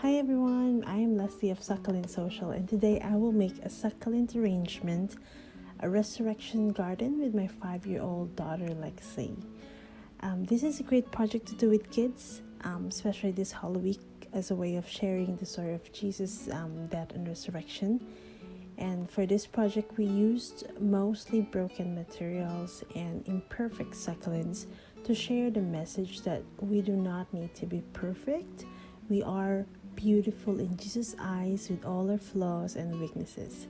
Hi everyone, I am Lexie of Succulent Social, and today I will make a succulent arrangement, a resurrection garden with my 5-year-old daughter Lexie. This is a great project to do with kids, especially this Holy Week, as a way of sharing the story of Jesus' death and resurrection. And for this project, we used mostly broken materials and imperfect succulents to share the message that we do not need to be perfect. We are beautiful in Jesus' eyes with all our flaws and weaknesses.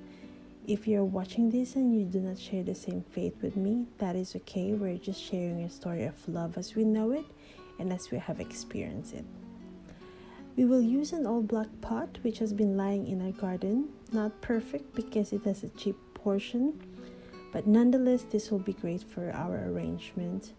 If you're watching this and you do not share the same faith with me, that is okay. We're just sharing a story of love as we know it and as we have experienced it. We will use an old black pot which has been lying in our garden. Not perfect because it has a cheap portion, but nonetheless this will be great for our arrangement.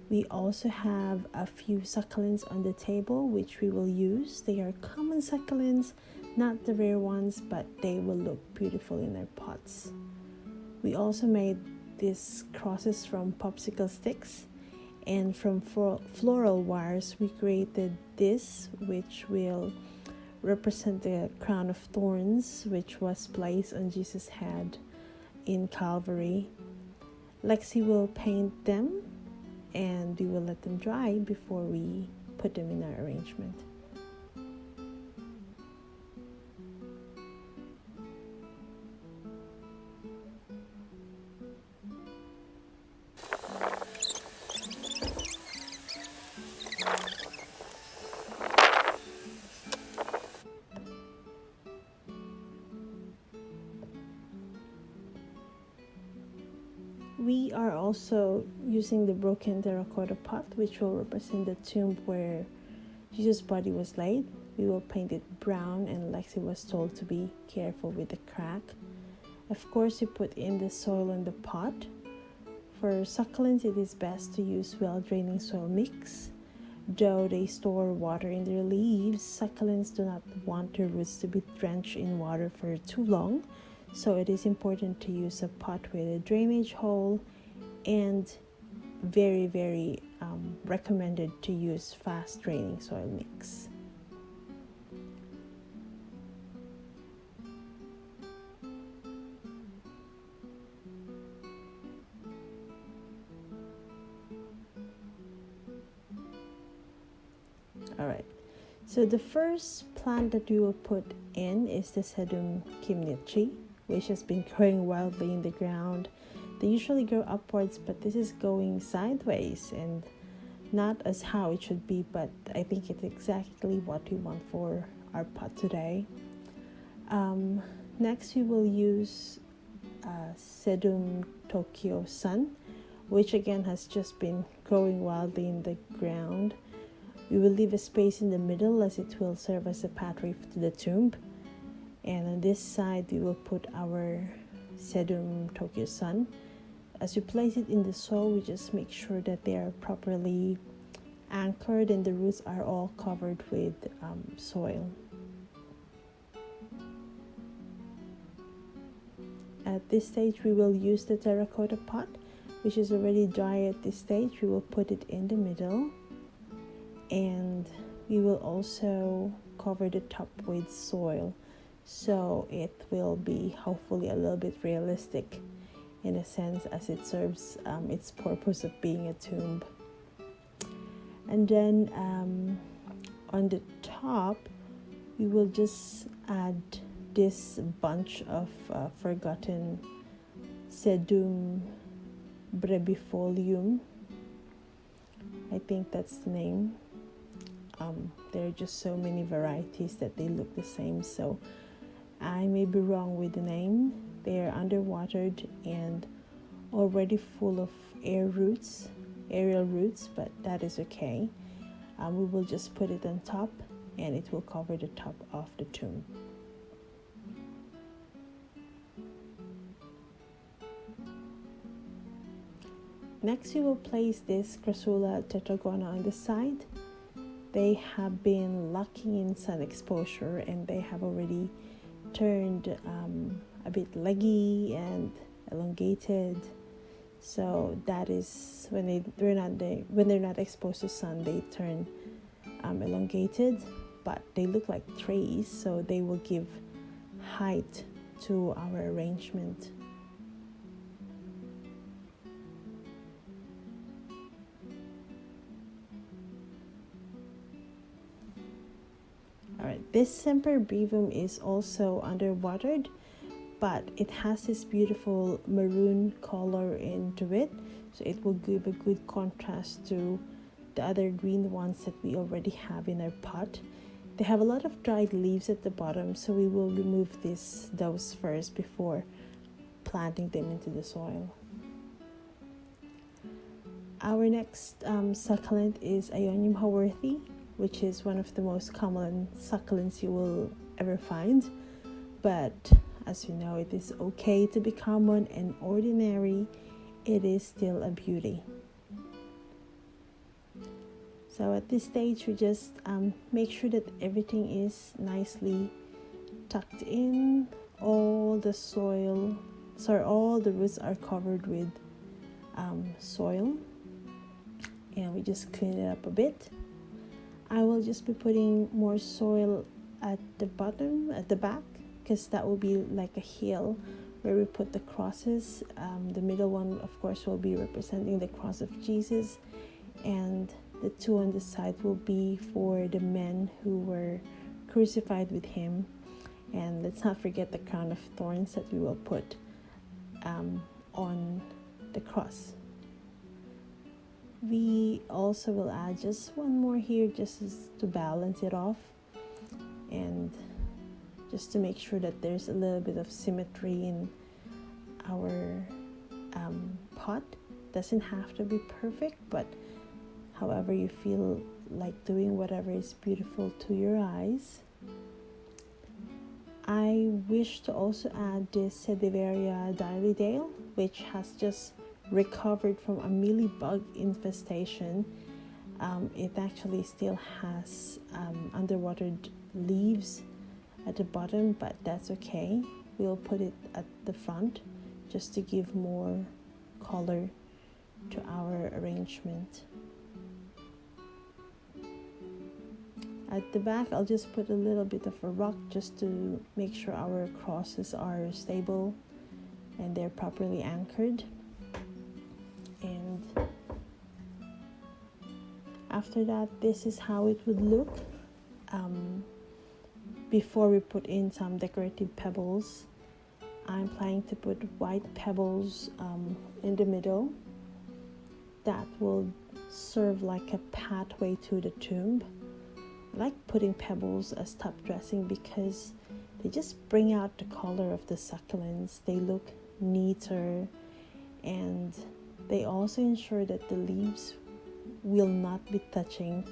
We also have a few succulents on the table which we will use. They are common succulents, not the rare ones, but they will look beautiful in our pots. We also made these crosses from popsicle sticks, and from floral wires we created this, which will represent the crown of thorns which was placed on Jesus' head in Calvary. Lexie will paint them and we will let them dry before we put them in our arrangement. We are also using the broken terracotta pot, which will represent the tomb where Jesus' body was laid. We will paint it brown, and Lexie was told to be careful with the crack. Of course, you put in the soil in the pot. For succulents, it is best to use well-draining soil mix. Though they store water in their leaves, succulents do not want their roots to be drenched in water for too long. So it is important to use a pot with a drainage hole, and very recommended to use fast draining soil mix. Alright, so the first plant that we will put in is the sedum kimnichi, which has been growing wildly in the ground. They usually grow upwards, but this is going sideways and not as how it should be, but I think it's exactly what we want for our pot today. Next we will use sedum Tokyo Sun, which again has just been growing wildly in the ground. We will leave a space in the middle as it will serve as a pathway to the tomb. And on this side, we will put our sedum Tokyo Sun. As we place it in the soil, we just make sure that they are properly anchored and the roots are all covered with soil. At this stage, we will use the terracotta pot, which is already dry at this stage. We will put it in the middle, and we will also cover the top with soil, so it will be hopefully a little bit realistic in a sense, as it serves its purpose of being a tomb. And then on the top we will just add this bunch of forgotten sedum brevifolium. I think that's the name. There are just so many varieties that they look the same, so I may be wrong with the name. They are underwatered and already full of aerial roots, but that is okay. We will just put it on top, and it will cover the top of the tomb. Next, we will place this Crassula tetragona on the side. They have been lacking in sun exposure, and they have already turned a bit leggy and elongated. So that is when they're not exposed to sun, they turn elongated. but they look like trays, so they will give height to our arrangement. Alright, this semperbrevum is also underwatered, but it has this beautiful maroon color into it, so it will give a good contrast to the other green ones that we already have in our pot. They have a lot of dried leaves at the bottom, so we will remove those first before planting them into the soil. Our next succulent is Ionium haworthii, which is one of the most common succulents you will ever find. But as you know, it is okay to be common and ordinary. It is still a beauty. So at this stage, we just make sure that everything is nicely tucked in. All the roots are covered with soil, and we just clean it up a bit. I will just be putting more soil at the bottom, at the back, because that will be like a hill where we put the crosses. The middle one, of course, will be representing the cross of Jesus, and the two on the side will be for the men who were crucified with him. And let's not forget the crown of thorns that we will put on the cross. We also will add just one more here, just to balance it off, and just to make sure that there's a little bit of symmetry in our pot. Doesn't have to be perfect, but however you feel like doing, whatever is beautiful to your eyes. I wish to also add this Sediveria diarrhoeae, which has just recovered from a mealybug infestation. It actually still has underwatered leaves at the bottom, but that's okay. We'll put it at the front just to give more color to our arrangement. At the back, I'll just put a little bit of a rock just to make sure our crosses are stable and they're properly anchored. And after that, this is how it would look before we put in some decorative pebbles. I'm planning to put white pebbles in the middle. That will serve like a pathway to the tomb. I like putting pebbles as top dressing because they just bring out the color of the succulents. They look neater, and they also ensure that the leaves will not be touching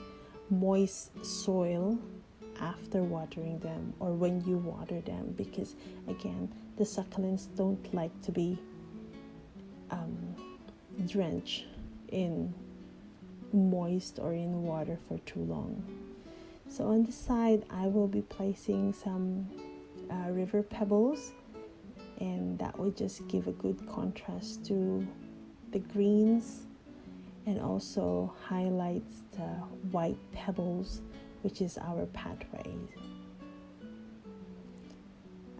moist soil after watering them or when you water them, because again, the succulents don't like to be drenched in moist or in water for too long. So on the side, I will be placing some river pebbles, and that will just give a good contrast to the greens and also highlights the white pebbles, which is our pathway.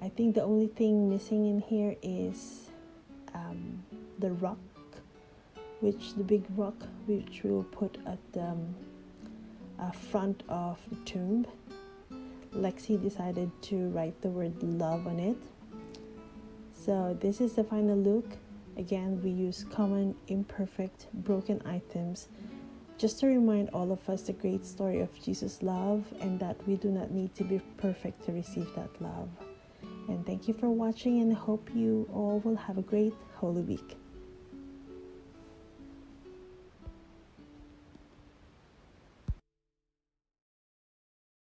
I think the only thing missing in here is the rock, the big rock, which we'll put at the front of the tomb. Lexie decided to write the word love on it. So this is the final look. Again, we use common, imperfect, broken items just to remind all of us the great story of Jesus' love, and that we do not need to be perfect to receive that love. And thank you for watching, and I hope you all will have a great Holy Week.